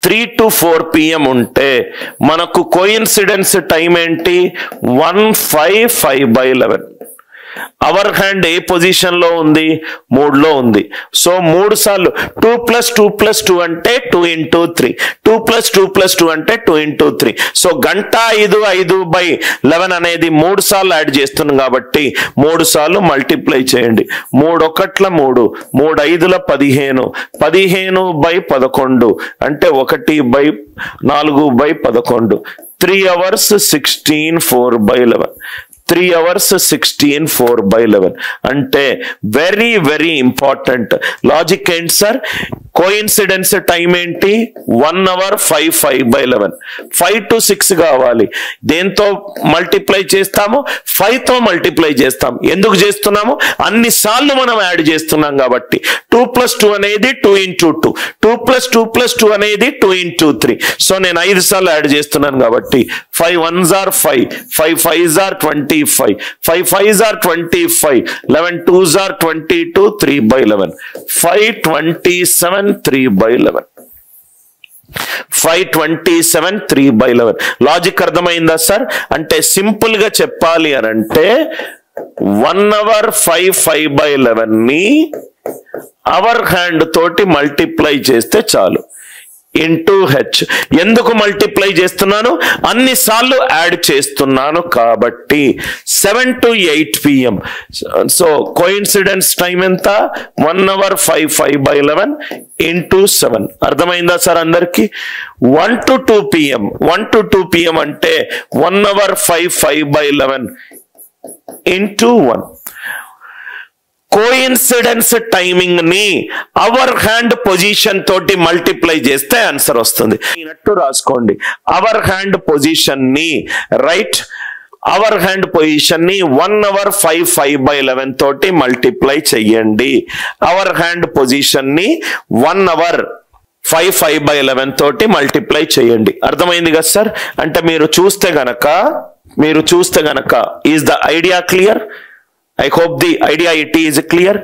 3 to 4 PM ఉంటే మనకు coincidence time ఏంటి 155/11. అవర్ హ్యాండ్ ఏ పొజిషన్ లో ఉంది 3లో ఉంది. సో 3 సార్లు 2 + 2 + 2 అంటే 2 × 3, 2 + 2 + 2 అంటే 2 × 3. సో గంట 5/11 అనేది 3 సార్లు యాడ్ చేస్తున్నాం కాబట్టి 3 సార్లు మల్టిప్లై చేయండి. 3 1 3, 3 5 15, 15/11 అంటే 1/4/11. 3 hours 16 4/11. 3 hours 16 4/11 అంటే వెరీ వెరీ ఇంపార్టెంట్. లాజిక్ ఏంటి సార్? కోయిన్సిడెన్స్ టైం ఏంటి 1 hour 5/11. 5 to 6 కావాలి. దేంతో మల్టిప్లై చేస్తాము? 5తో మల్టిప్లై చేస్తాం. ఎందుకు చేస్తున్నాము? అన్ని సార్లు మనం యాడ్ చేస్తున్నాం కాబట్టి. 2 + 2 అనేది 2 × 2, 2 + 2 + 2 అనేది 2 × 3. సో నేను 5 సార్లు యాడ్ చేస్తున్నాను కాబట్టి 5 1s are 5, 5 5s are 25, 5 5s are 25, 11 2s are 22, 3/11. 527 3/11. 527 3/11. Logic అర్థమైందా సార్? అంటే సింపుల్ గా చెప్పాలి అని అంటే 1 hour 5/11 ని అవర్ హ్యాండ్ తోటి మల్టిప్లై చేస్తే చాలు. h. ఎందుకు మల్టిప్లై చేస్తున్నాను? అన్ని సార్లు యాడ్ చేస్తున్నాను కాబట్టి. 7 to 8 PM. So coincidence time ఎంత? 1 hour 5/11 × 7. అర్థమైందా సార్ అందరికి? 1 to 2 PM. 1 to 2 PM అంటే 1 hour 5/11 × 1. కోయిన్సిడెన్స్ టైమింగ్ ని అవర్ హ్యాండ్ పొజిషన్ తోటి మల్టిప్లై చేస్తే ఆన్సర్ వస్తుంది. ఈనట్టు రాసుకోండి. అవర్ హ్యాండ్ పొజిషన్ ని రైట్, అవర్ హ్యాండ్ పొజిషన్ ని 1 hour 5/11 తోటి మల్టిప్లై చెయ్యండి. అవర్ హ్యాండ్ పొజిషన్ ని 1 hour 5/11 తోటి మల్టిప్లై చేయండి. అర్థమైంది కదా సార్? అంటే మీరు చూస్తే గనక is the idea clear? I hope the idea it is clear.